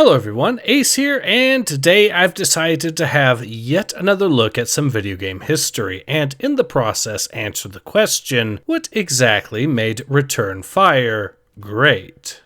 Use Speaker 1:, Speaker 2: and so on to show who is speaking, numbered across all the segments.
Speaker 1: Hello everyone, Ace here, and today I've decided to have yet another look at some video game history, and in the process answer the question, what exactly made Return Fire great?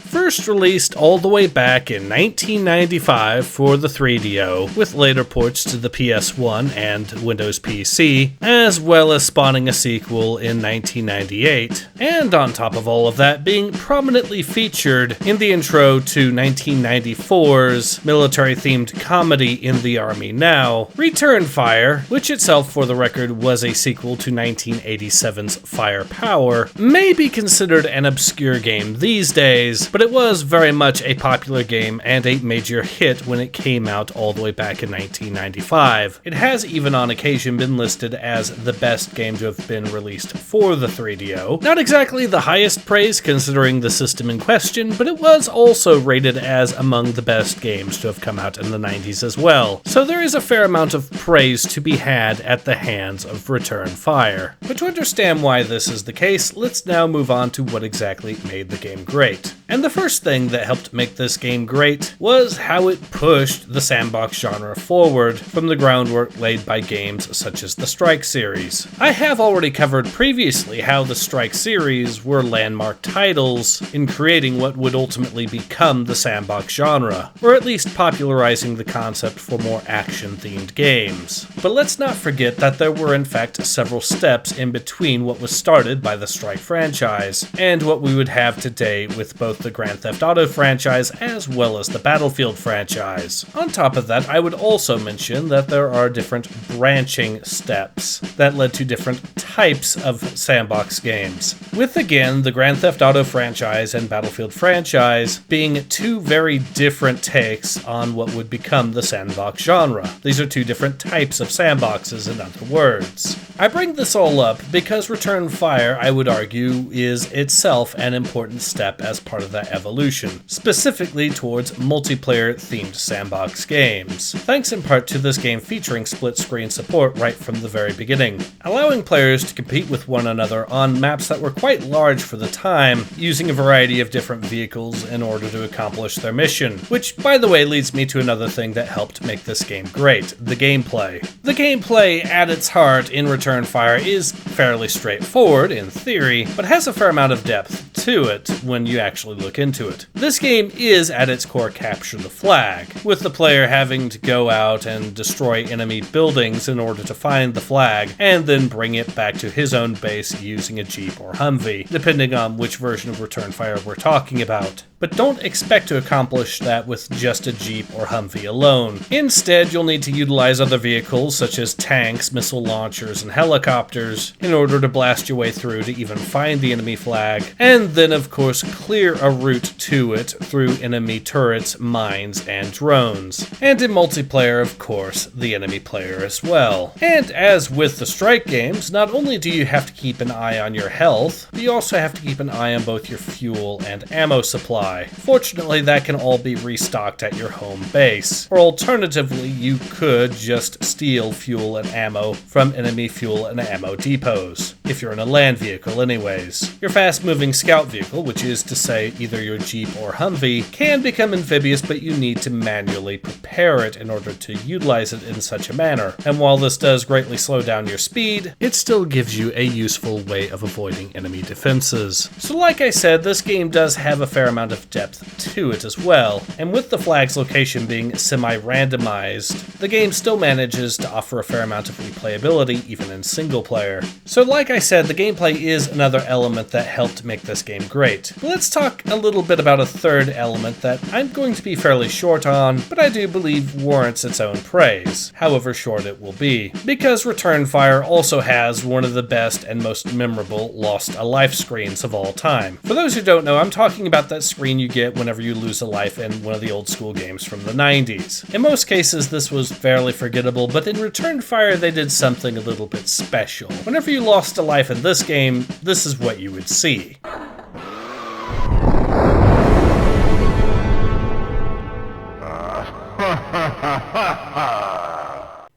Speaker 1: First released all the way back in 1995 for the 3DO, with later ports to the PS1 and Windows PC, as well as spawning a sequel in 1998, and on top of all of that, being prominently featured in the intro to 1994's military-themed comedy In the Army Now, Return Fire, which itself, for the record, was a sequel to 1987's Firepower, may be considered an obscure game these days, but it was very much a popular game and a major hit when it came out all the way back in 1995. It has even on occasion been listed as the best game to have been released for the 3DO. Not exactly the highest praise considering the system in question, but it was also rated as among the best games to have come out in the 90s as well. So there is a fair amount of praise to be had at the hands of Return Fire. But to understand why this is the case, let's now move on to what exactly made the game great. And the first thing that helped make this game great was how it pushed the sandbox genre forward from the groundwork laid by games such as the Strike series. I have already covered previously how the Strike series were landmark titles in creating what would ultimately become the sandbox genre, or at least popularizing the concept for more action-themed games. But let's not forget that there were in fact several steps in between what was started by the Strike franchise and what we would have today with both the Grand Theft Auto franchise as well as the Battlefield franchise. On top of that, I would also mention that there are different branching steps that led to different types of sandbox games, with again the Grand Theft Auto franchise and Battlefield franchise being two very different takes on what would become the sandbox genre. These are two different types of sandboxes, in other words. I bring this all up because Return Fire, I would argue, is itself an important step as part of that evolution, specifically towards multiplayer-themed sandbox games, thanks in part to this game featuring split-screen support right from the very beginning, allowing players to compete with one another on maps that were quite large for the time, using a variety of different vehicles in order to accomplish their mission, which, by the way, leads me to another thing that helped make this game great, the gameplay. The gameplay, at its heart, in Return Fire is fairly straightforward, in theory, but has a fair amount of depth to it when you actually look into it. This game is, at its core, capture the flag, with the player having to go out and destroy enemy buildings in order to find the flag, and then bring it back to his own base using a Jeep or Humvee, depending on which version of Return Fire we're talking about. But don't expect to accomplish that with just a Jeep or Humvee alone. Instead, you'll need to utilize other vehicles such as tanks, missile launchers, and helicopters in order to blast your way through to even find the enemy flag, and then of course clear a route to it through enemy turrets, mines, and drones. And in multiplayer, of course, the enemy player as well. And as with the Strike games, not only do you have to keep an eye on your health, but you also have to keep an eye on both your fuel and ammo supply. Fortunately, that can all be restocked at your home base, or alternatively, you could just steal fuel and ammo from enemy fuel and ammo depots, if you're in a land vehicle anyways. Your fast-moving scout vehicle, which is to say either your Jeep or Humvee, can become amphibious, but you need to manually prepare it in order to utilize it in such a manner, and while this does greatly slow down your speed, it still gives you a useful way of avoiding enemy defenses. So like I said, this game does have a fair amount of depth to it as well, and with the flag's location being semi-randomized, the game still manages to offer a fair amount of replayability even in single player. So like I said, the gameplay is another element that helped make this game great. But let's talk a little bit about a third element that I'm going to be fairly short on, but I do believe warrants its own praise, however short it will be, because Return Fire also has one of the best and most memorable Lost a Life screens of all time. For those who don't know, I'm talking about that screen you get whenever you lose a life in one of the old school games from the 90s. In most cases, this was fairly forgettable, but in Return Fire, they did something a little bit special. Whenever you lost a life in this game, this is what you would see.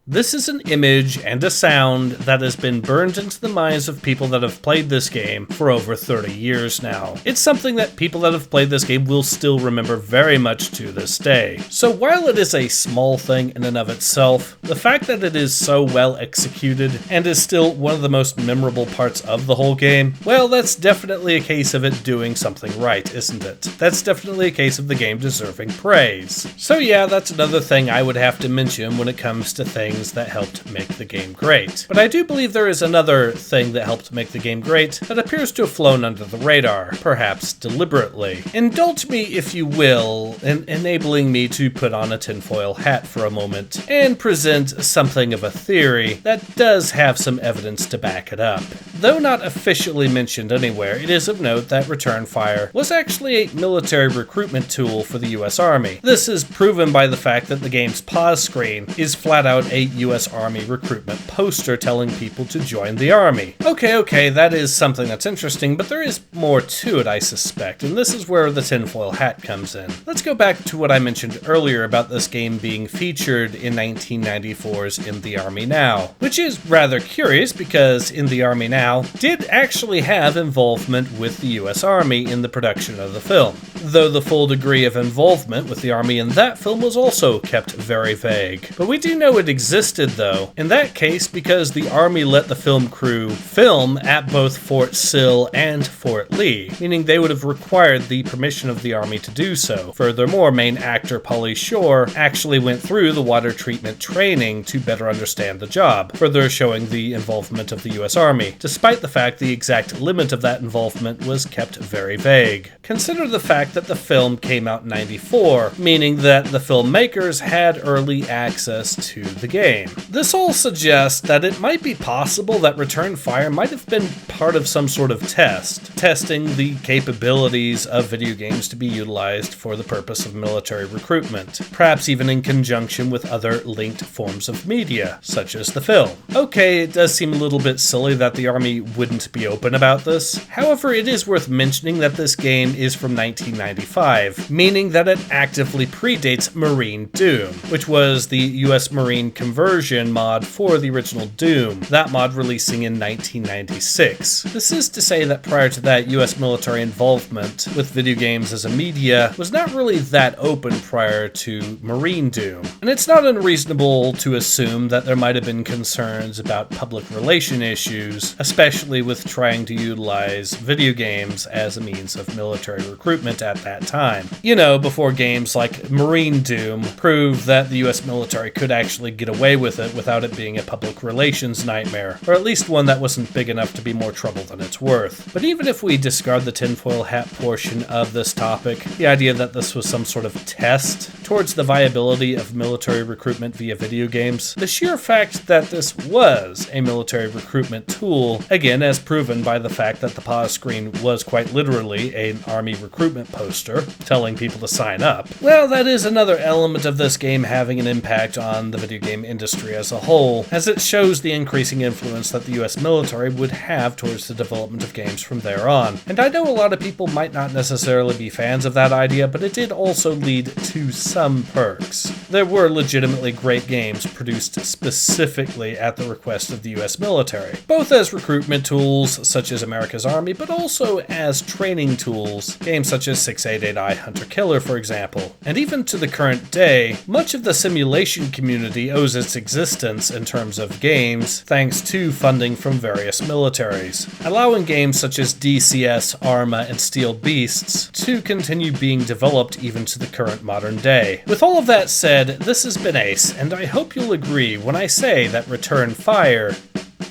Speaker 1: This is an image and a sound that has been burned into the minds of people that have played this game for over 30 years now. It's something that people that have played this game will still remember very much to this day. So while it is a small thing in and of itself, the fact that it is so well executed and is still one of the most memorable parts of the whole game, well, that's definitely a case of it doing something right, isn't it? That's definitely a case of the game deserving praise. So yeah, that's another thing I would have to mention when it comes to things that helped make the game great. But I do believe there is another thing that helped make the game great that appears to have flown under the radar, perhaps deliberately. Indulge me, if you will, in enabling me to put on a tinfoil hat for a moment and present something of a theory that does have some evidence to back it up. Though not officially mentioned anywhere, it is of note that Return Fire was actually a military recruitment tool for the US Army. This is proven by the fact that the game's pause screen is flat out a US Army recruitment poster telling people to join the army. Okay, that is something that's interesting, but there is more to it, I suspect, and this is where the tinfoil hat comes in. Let's go back to what I mentioned earlier about this game being featured in 1994's In the Army Now, which is rather curious because In the Army Now did actually have involvement with the US Army in the production of the film, though the full degree of involvement with the Army in that film was also kept very vague. But we do know it existed, though, in that case because the Army let the film crew film at both Fort Sill and Fort Lee, meaning they would have required the permission of the Army to do so. Furthermore, main actor Pauly Shore actually went through the water treatment training to better understand the job, further showing the involvement of the US Army, despite the fact the exact limit of that involvement was kept very vague. Consider the fact that the film came out in '94, meaning that the filmmakers had early access to the game. This all suggests that it might be possible that Return Fire might have been part of some sort of test, testing the capabilities of video games to be utilized for the purpose of military recruitment, perhaps even in conjunction with other linked forms of media, such as the film. Okay, it does seem a little bit silly that the Army wouldn't be open about this. However, it is worth mentioning that this game is from 1995, meaning that it actively predates Marine Doom, which was the US Marine conversion mod for the original Doom, that mod releasing in 1996. This is to say that prior to that, US military involvement with video games as a media was not really that open prior to Marine Doom, and it's not unreasonable to assume that there might have been concerns about public relation issues, especially with trying to utilize video games as a means of military recruitment at that time. You know, before games like Marine Doom proved that the US military could actually get away with it without it being a public relations nightmare, or at least one that wasn't big enough to be more trouble than it's worth. But even if we discard the tinfoil hat portion of this topic, the idea that this was some sort of test towards the viability of military recruitment via video games, the sheer fact that this was a military recruitment tool, again as proven by the fact that the pause screen was quite literally an army recruitment poster telling people to sign up, well, that is another element of this game having an impact on the video game industry as a whole, as it shows the increasing influence that the US military would have towards the development of games from there on. And I know a lot of people might not necessarily be fans of that idea, but it did also lead to some perks. There were legitimately great games produced specifically at the request of the US military, both as recruitment tools such as America's Army, but also as training tools, games such as 688i Hunter Killer, for example. And even to the current day, much of the simulation community owes its existence in terms of games thanks to funding from various militaries, allowing games such as DCS, Arma, and Steel Beasts to continue being developed even to the current modern day. With all of that said, this has been Ace, and I hope you'll agree when I say that Return Fire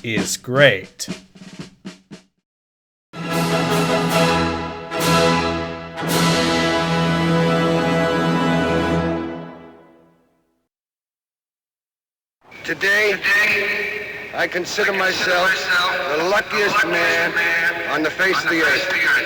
Speaker 1: is great.
Speaker 2: Today, I consider myself the luckiest man on the face of the earth.